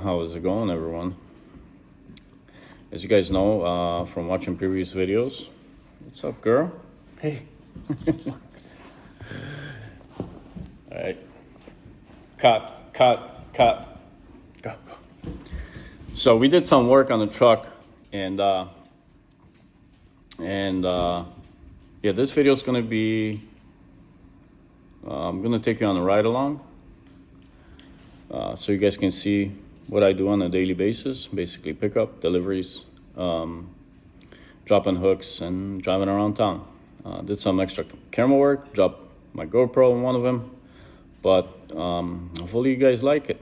How's it going, everyone? As you guys know from watching previous videos, what's up, girl? Hey. All right. Cut. Go. So we did some work on the truck, and yeah, this video is gonna be. I'm gonna take you on a ride along, so you guys can see what I do on a daily basis. Basically, pickup, deliveries, dropping hooks, and driving around town. Did some extra camera work. Dropped my GoPro in one of them, but hopefully you guys like it.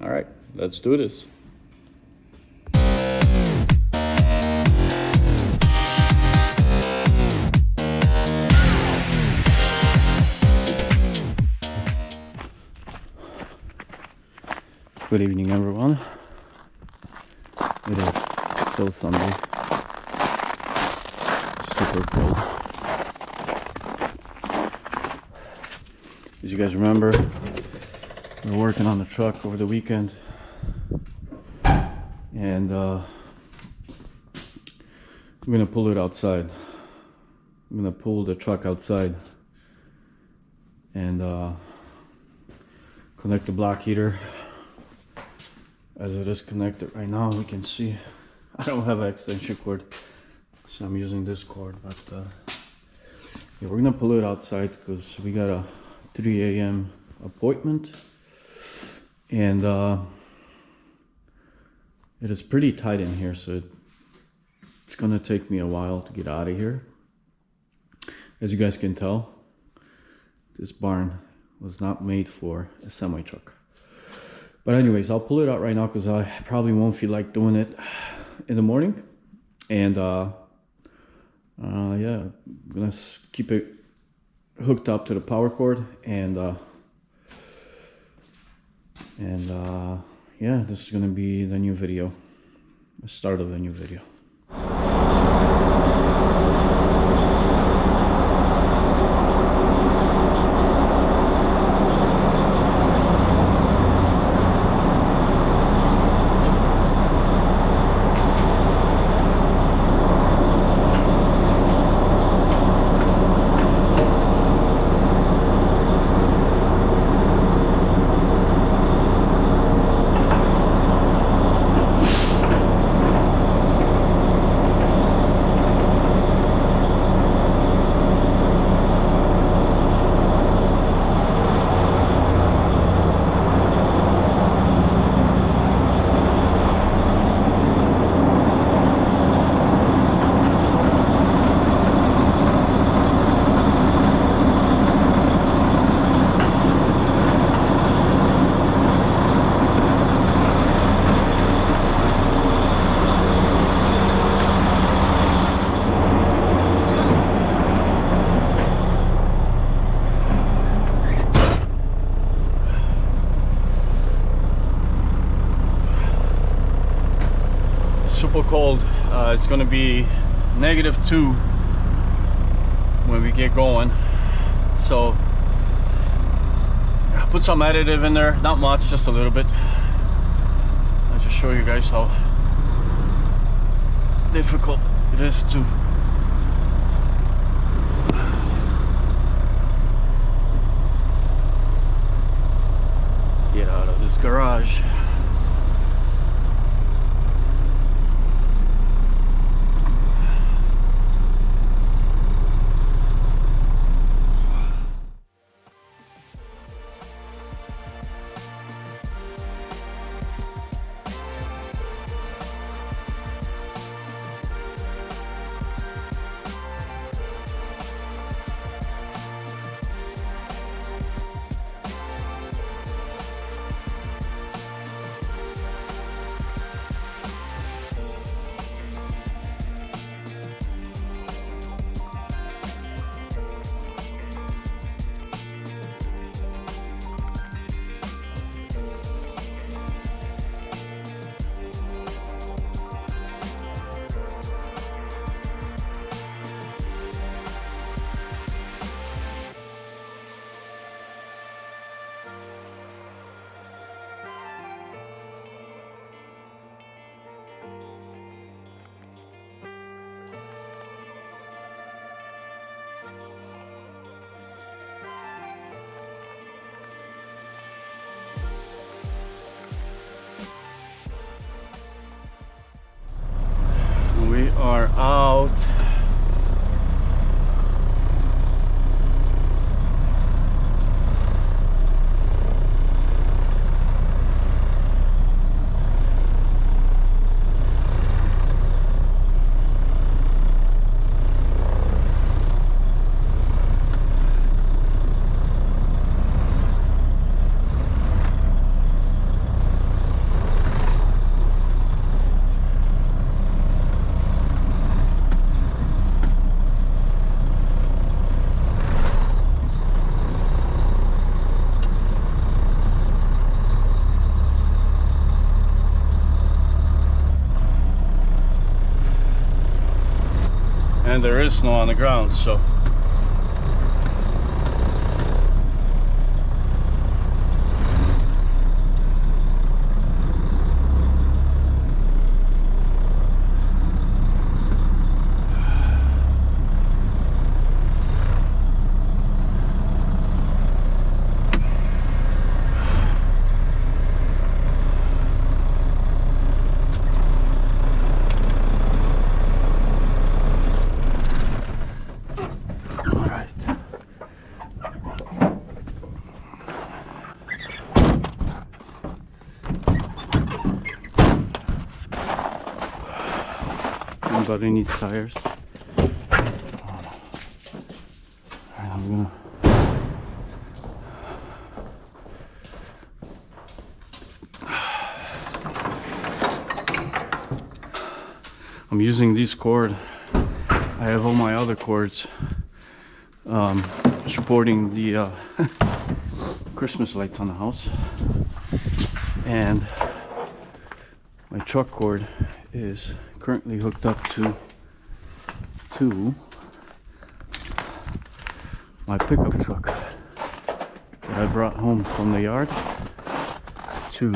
All right, let's do this. Good evening, everyone. It is still Sunday. Super cold. As you guys remember, we were working on the truck over the weekend, and I'm gonna pull it outside. I'm gonna pull the truck outside and connect the block heater. As it is connected right now, we can see I don't have an extension cord, so I'm using this cord. But yeah, we're gonna pull it outside because we got a 3 a.m. appointment, and it is pretty tight in here, so it's gonna take me a while to get out of here. As you guys can tell, this barn was not made for a semi truck. But anyways, I'll pull it out right now because I probably won't feel like doing it in the morning. And yeah, I'm gonna keep it hooked up to the power cord, and yeah, this is gonna be the new video, the start of the new video. Super cold. It's gonna be -2 when we get going, so I put some additive in there, not much, just a little bit. I'll just show you guys how difficult it is to get out of this garage. out. And there is snow on the ground, so anybody needs tires? Alright, I'm using this cord. I have all my other cords supporting the Christmas lights on the house, and my truck cord is currently hooked up to my pickup truck that I brought home from the yard to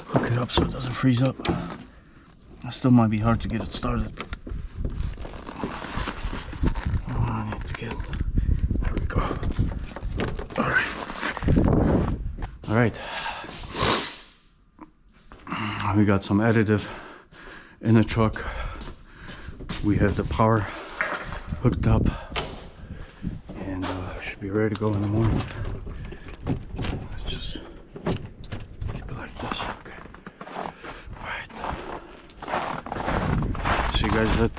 hook it up so it doesn't freeze up. It still might be hard to get it started, but I need to get, there we go. All right, we got some additive in the truck. We have the power hooked up, and should be ready to go in the morning. Let's just keep it like this. Okay. Alright. See you guys at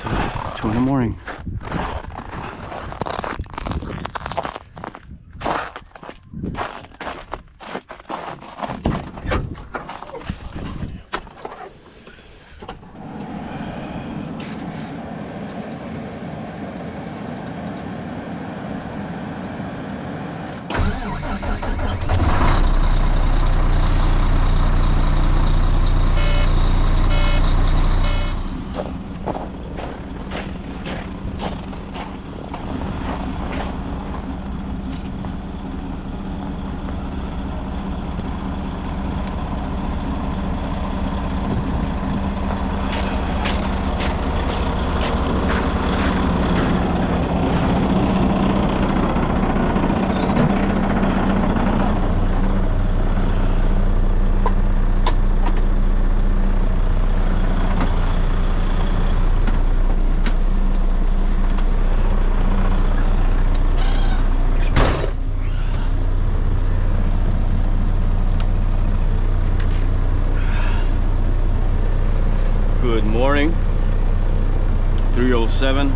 2 in the morning. Good morning. 3:07.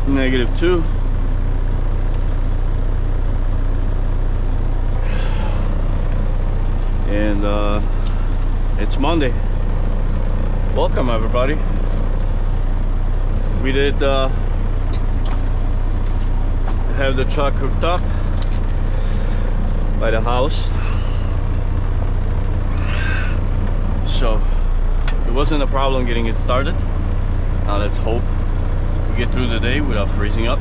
-2. And it's Monday. Welcome everybody. We did have the truck hooked up by the house, so it wasn't a problem getting it started. Now let's hope we get through the day without freezing up,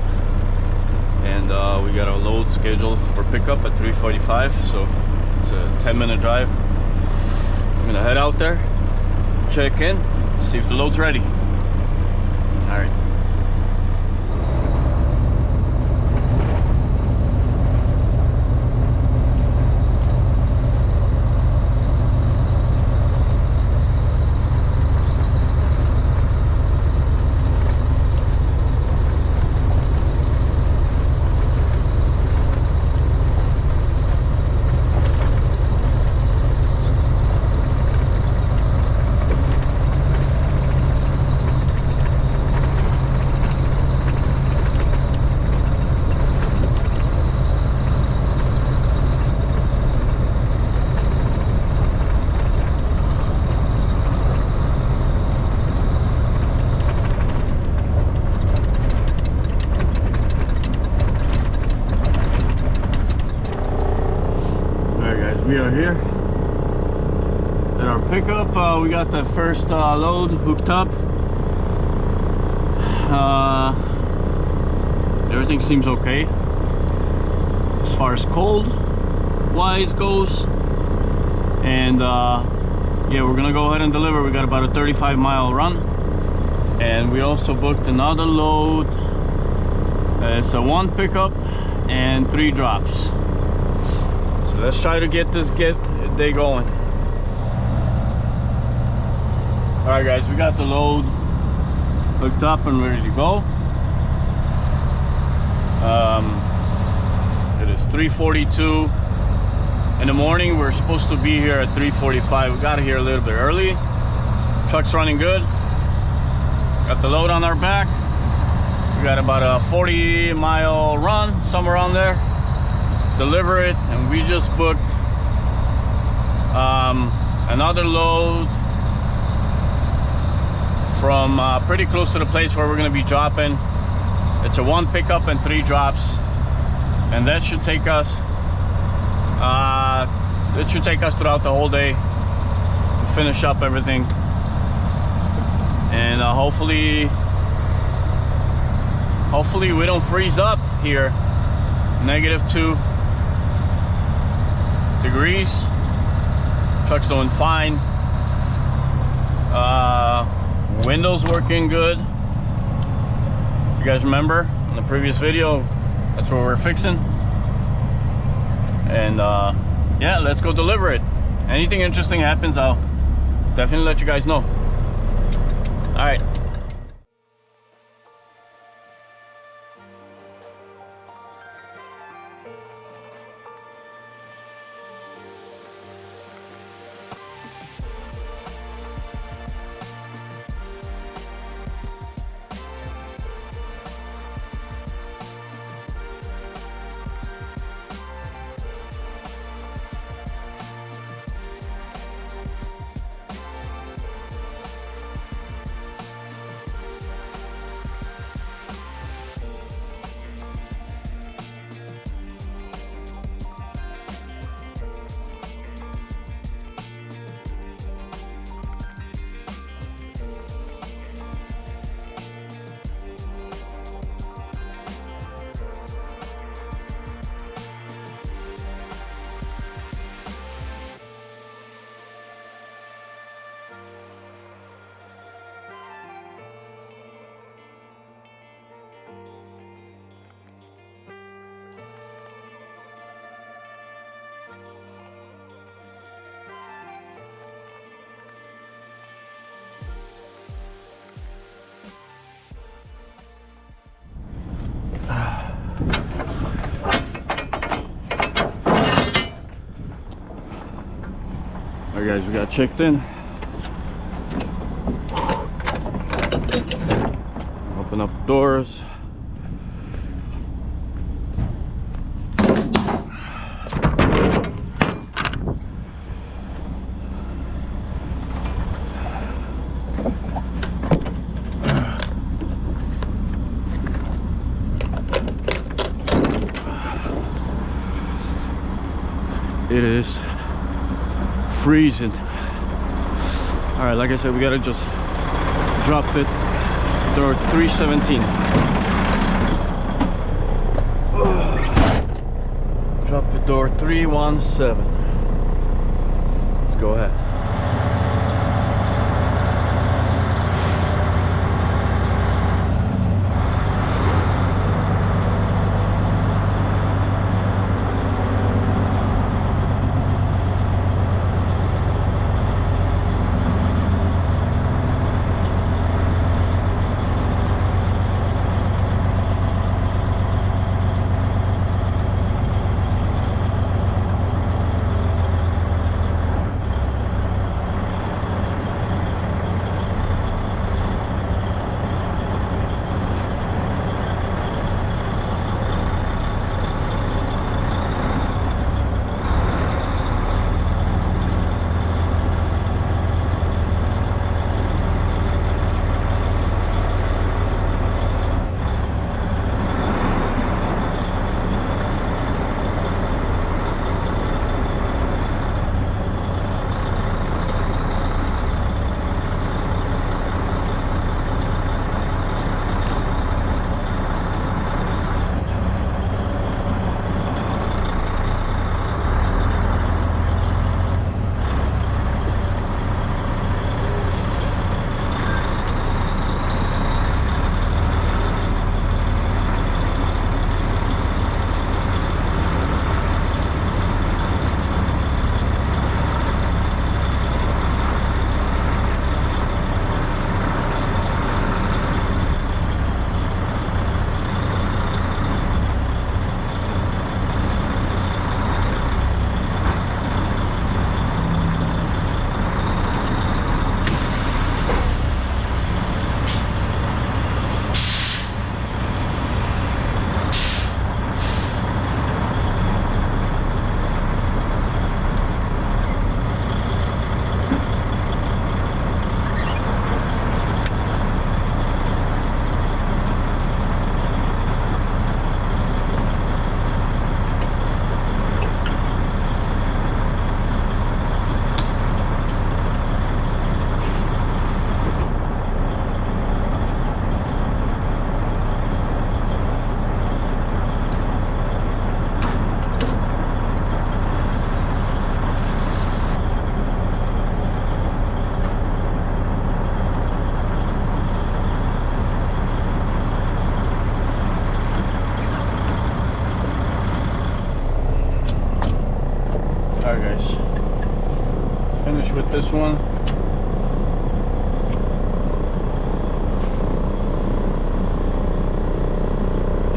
and we got our load scheduled for pickup at 3:45, so it's a 10-minute drive. I'm gonna head out there, check in, see if the load's ready. All right. here at our pickup. We got the first load hooked up. Everything seems okay as far as cold wise goes, and yeah, we're gonna go ahead and deliver. We got about a 35-mile run, and we also booked another load. It's a 1 pickup and 3 drops. So let's try to get this day going. All right, guys, we got the load hooked up and ready to go. It is 3:42 in the morning. We're supposed to be here at 3:45. We got here a little bit early. Truck's running good. Got the load on our back. We got about a 40-mile run, somewhere around there. Deliver it, and we just booked another load from pretty close to the place where we're going to be dropping. It's a 1 pickup and 3 drops, and that should take us throughout the whole day to finish up everything, and hopefully we don't freeze up here. -2 degrees. Truck's doing fine. Windows working good. You guys remember in the previous video, that's what we're fixing. And yeah, let's go deliver it. Anything interesting happens, I'll definitely let you guys know. All right. Alright guys, we got checked in. Open up the doors. It is freezing. All right, like I said, we gotta just drop it door 317. Drop the door 317. Let's go ahead. Alright guys, finish with this one.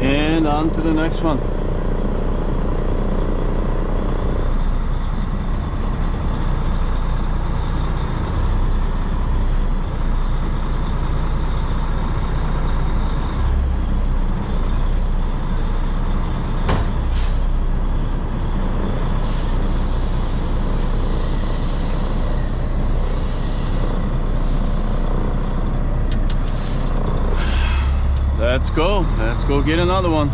And on to the next one. Let's go get another one.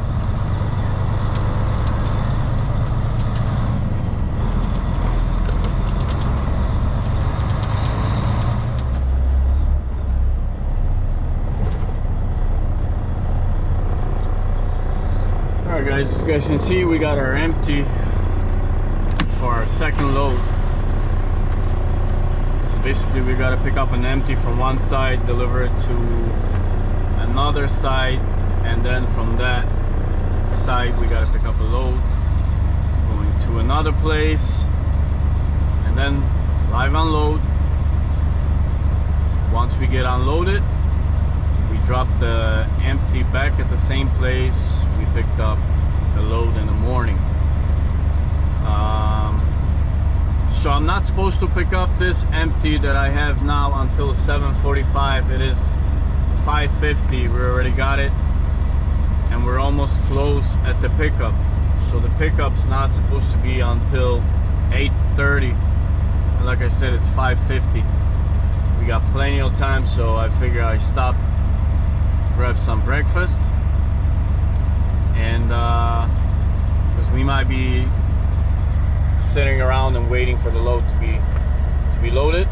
Alright guys, as you guys can see, we got our empty for our second load. So basically we got to pick up an empty from one side, deliver it to another side, and then from that side we got to pick up a load going to another place, and then live unload. Once we get unloaded, we drop the empty back at the same place we picked up the load in the morning. So I'm not supposed to pick up this empty that I have now until 7:45. It is 5:50. We already got it, and we're almost close at the pickup. So the pickup's not supposed to be until 8:30, and like I said, it's 5:50. We got plenty of time, so I figure I stop, grab some breakfast, and because we might be sitting around and waiting for the load to be loaded,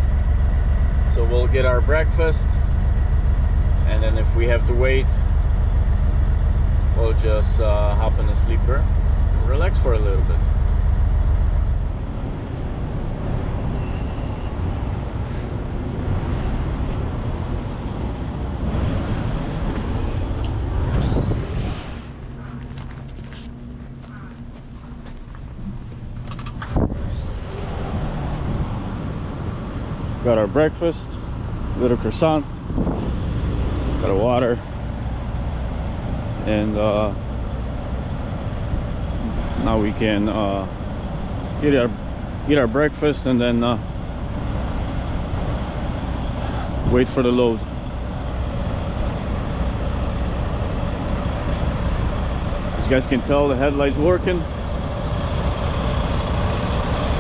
so we'll get our breakfast, and then if we have to wait, we'll just hop in the sleeper and relax for a little bit. Got our breakfast, little croissant, got a water, and now we can eat our breakfast and then wait for the load. As you guys can tell, the headlights working,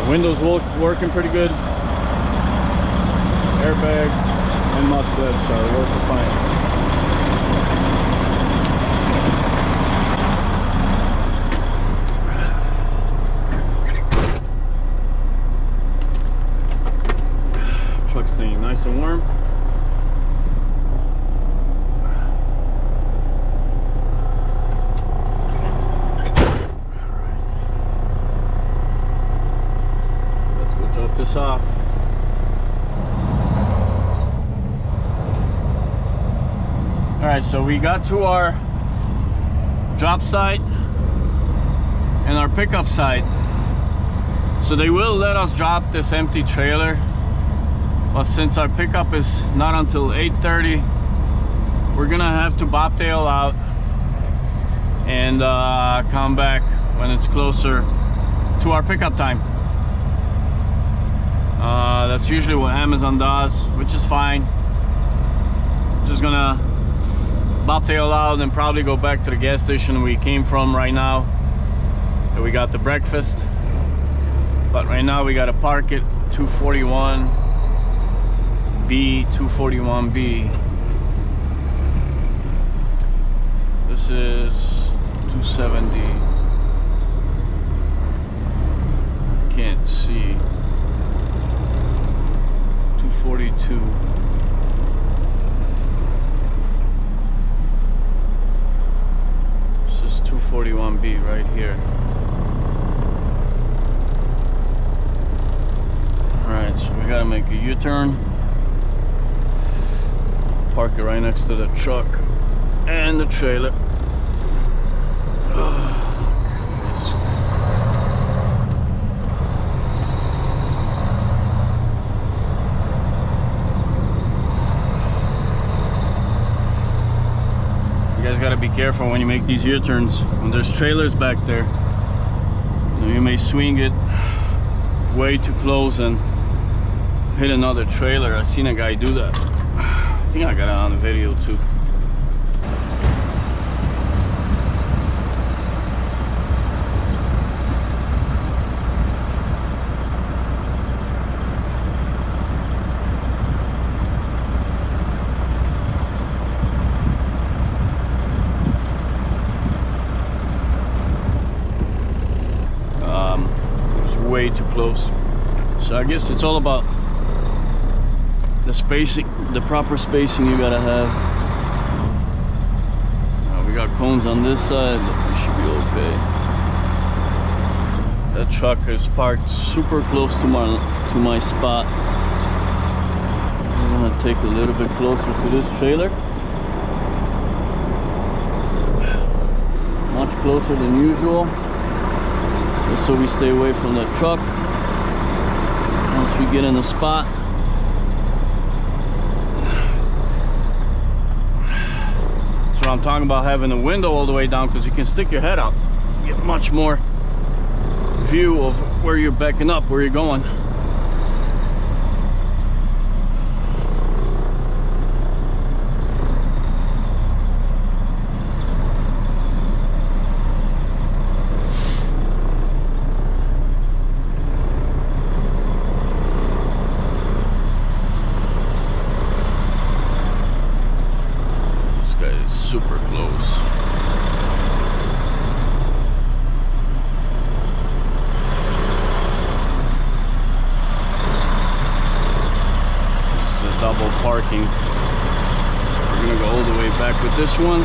the windows working pretty good, airbags and mufflers are working fine. Truck's staying nice and warm. Let's go drop this off. Alright, so we got to our drop site and our pickup site. So they will let us drop this empty trailer, but since our pickup is not until 8:30, we're gonna have to bobtail out and come back when it's closer to our pickup time. That's usually what Amazon does, which is fine. Just gonna bobtail out and probably go back to the gas station we came from right now, and we got the breakfast. But right now we gotta park it 241B, 241B. This is 270. Can't see. 242. This is 241B right here. Alright, so we gotta make a U-turn. Park it right next to the truck and the trailer. be careful when you make these U-turns. When there's trailers back there, you may swing it way too close and hit another trailer. I've seen a guy do that. I think I got it on the video too. Way too close. So I guess it's all about the spacing, the proper spacing you gotta have. We got cones on this side. We should be okay. That truck is parked super close to my spot. I'm gonna take a little bit closer to this trailer. Much closer than usual, just so we stay away from the truck. Once we get in the spot, that's what I'm talking about, having a window all the way down, because you can stick your head out, get much more view of where you're backing up, where you're going. Super close. This is a double parking. We're gonna go all the way back with this one.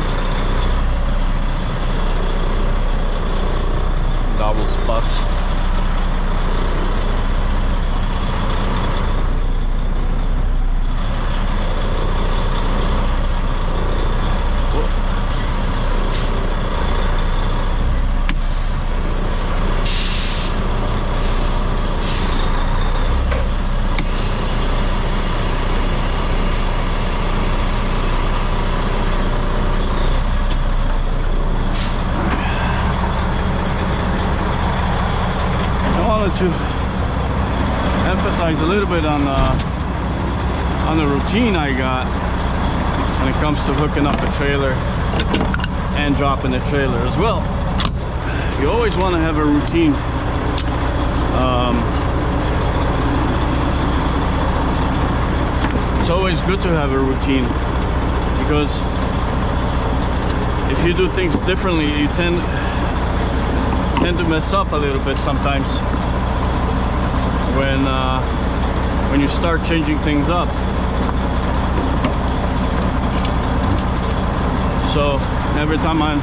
Double spots. To emphasize a little bit on the routine I got when it comes to hooking up the trailer and dropping the trailer as well. You always want to have a routine. It's always good to have a routine, because if you do things differently, you tend to mess up a little bit sometimes when you start changing things up. So every time I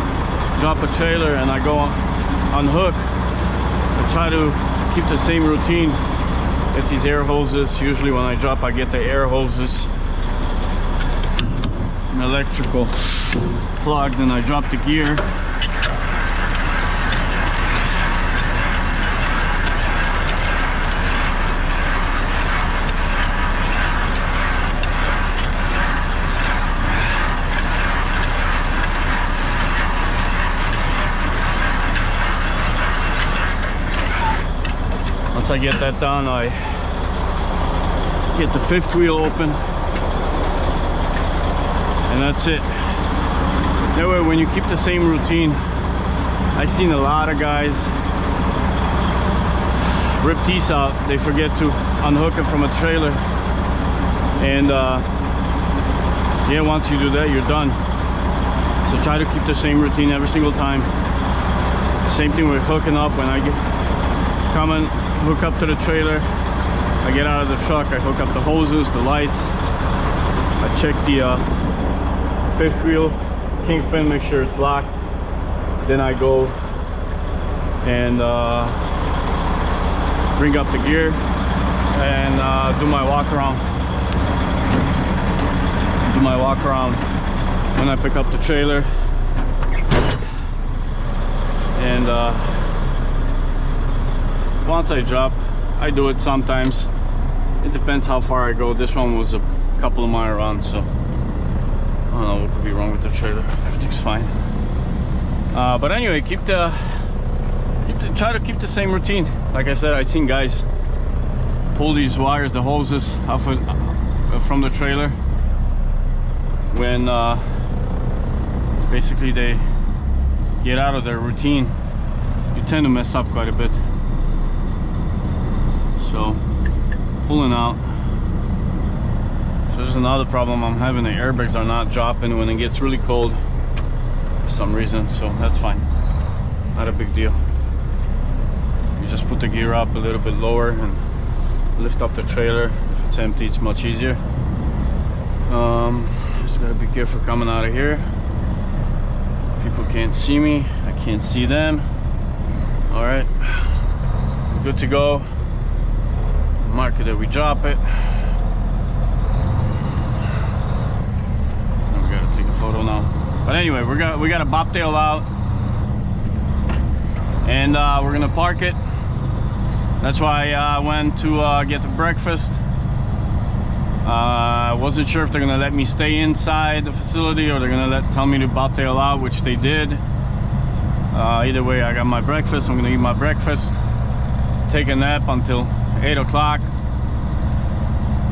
drop a trailer and I go unhook, I try to keep the same routine. Get these air hoses. Usually when I drop, I get the air hoses, an electrical plug, then I drop the gear. Once I get that done, I get the fifth wheel open, and that's it. That way, when you keep the same routine, I've seen a lot of guys rip these out. They forget to unhook it from a trailer, and yeah, once you do that, you're done. So try to keep the same routine every single time. Same thing with hooking up. When I come and hook up to the trailer, I get out of the truck, I hook up the hoses, the lights, I check the fifth wheel kingpin, make sure it's locked, then I go and bring up the gear and do my walk around when I pick up the trailer. And once I drop, I do it sometimes. It depends how far I go. This one was a couple of mile run, so I don't know what could be wrong with the trailer. Everything's fine. But anyway, try to keep the same routine. Like I said, I've seen guys pull these wires, the hoses off from the trailer when basically they get out of their routine. You tend to mess up quite a bit. So pulling out. So there's another problem I'm having. The airbags are not dropping when it gets really cold for some reason, so that's fine, not a big deal. You just put the gear up a little bit lower and lift up the trailer. If it's empty, it's much easier. Just gotta be careful coming out of here. People can't see me, I can't see them. All right, we're good to go. Mark it that we drop it. And we gotta take a photo now. But anyway, we got a bobtail out, and we're gonna park it. That's why I went to get the breakfast. I wasn't sure if they're gonna let me stay inside the facility or they're gonna tell me to bobtail out, which they did. Either way, I got my breakfast. I'm gonna eat my breakfast, take a nap until 8 o'clock,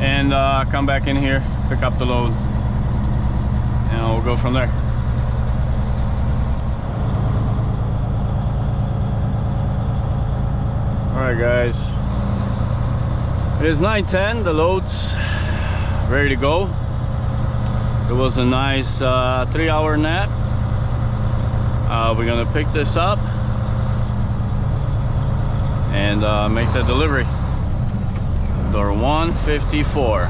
and come back in here, pick up the load, and we'll go from there. Alright guys, it is 9:10, the load's ready to go. It was a nice 3-hour nap. We're gonna pick this up and make the delivery. Door 154.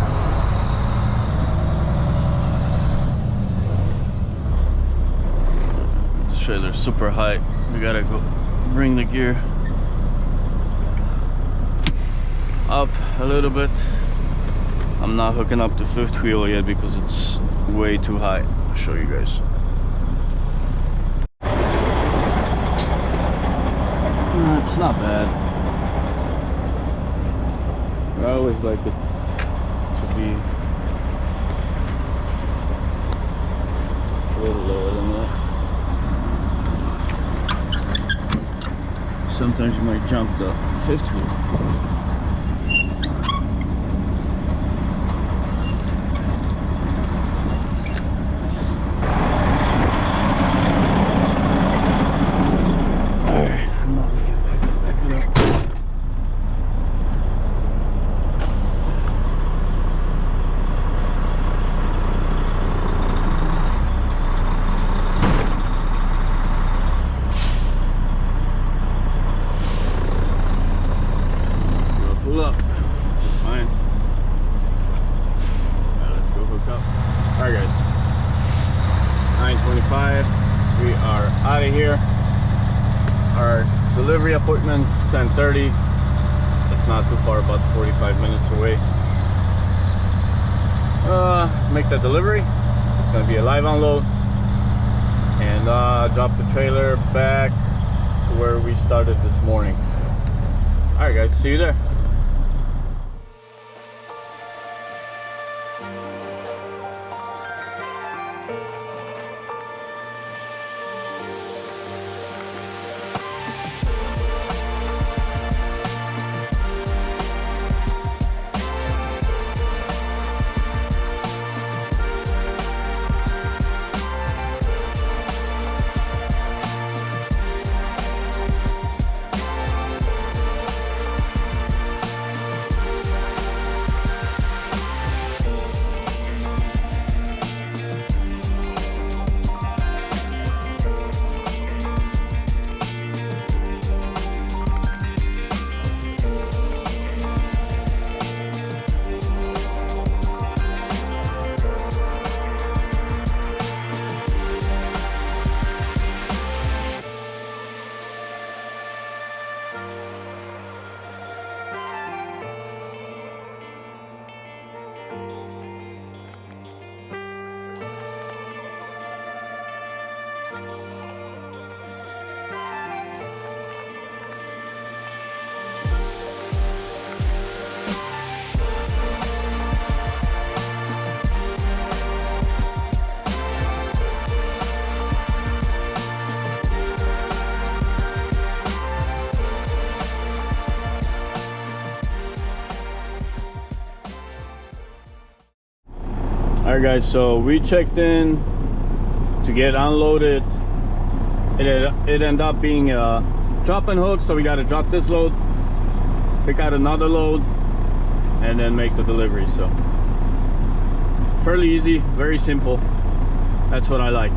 This trailer's super high. We gotta go bring the gear up a little bit. I'm not hooking up the fifth wheel yet because it's way too high. I'll show you guys. It's not bad. I always like it to be a little lower than that. Sometimes you might jump the fifth wheel. We are out of here. Our delivery appointment's 10:30. It's not too far, about 45 minutes away. Make that delivery. It's gonna be a live unload, and drop the trailer back to where we started this morning. All right, guys, see you there. Alright guys, so we checked in to get unloaded. It ended up being a drop and hook, so we got to drop this load, pick out another load, and then make the delivery. So fairly easy, very simple. That's what I like.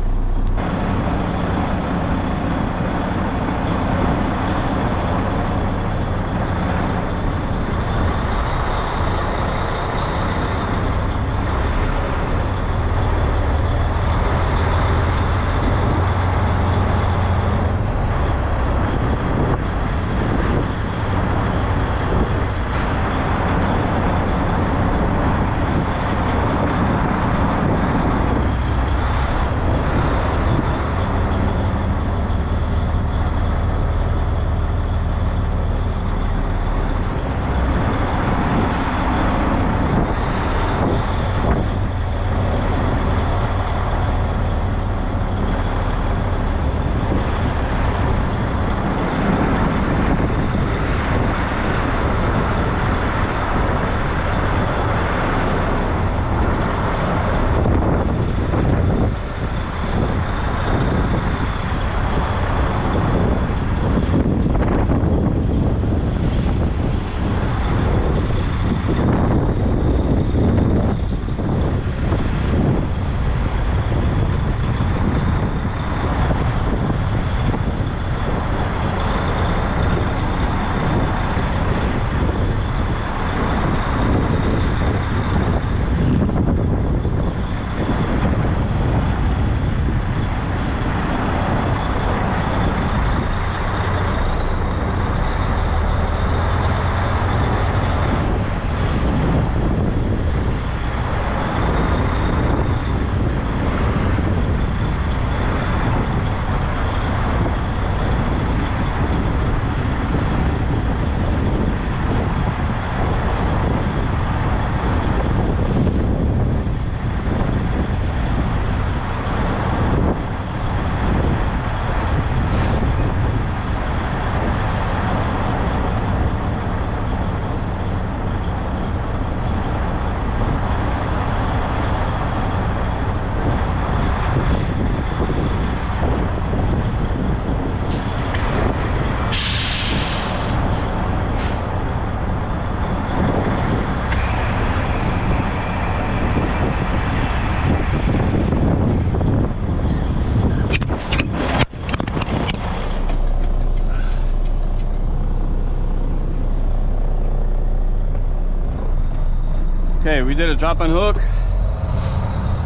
Okay, we did a drop and hook.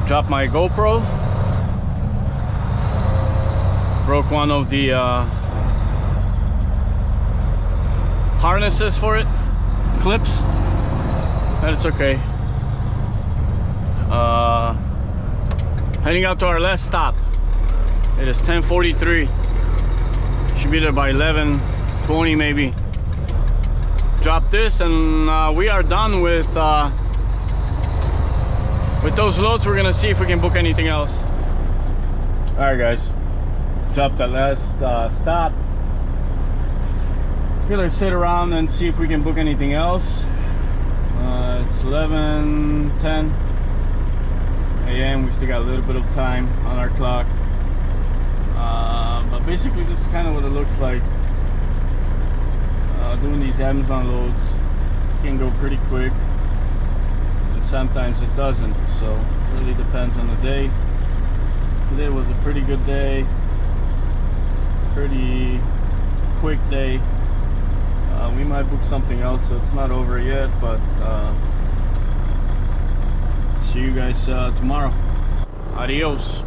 Dropped my GoPro. Broke one of the harnesses for it, clips, but it's okay. Heading out to our last stop. It is 10:43. Should be there by 11:20 maybe. Drop this and we are done with those loads. We're gonna see if we can book anything else. All right guys, dropped that last stop. Gonna sit around and see if we can book anything else. It's 11:10 a.m. we still got a little bit of time on our clock, but basically this is kind of what it looks like. Doing these Amazon loads can go pretty quick, and sometimes it doesn't, so it really depends on the day. Today was a pretty good day, pretty quick day. We might book something else, so it's not over yet, but see you guys tomorrow. Adios.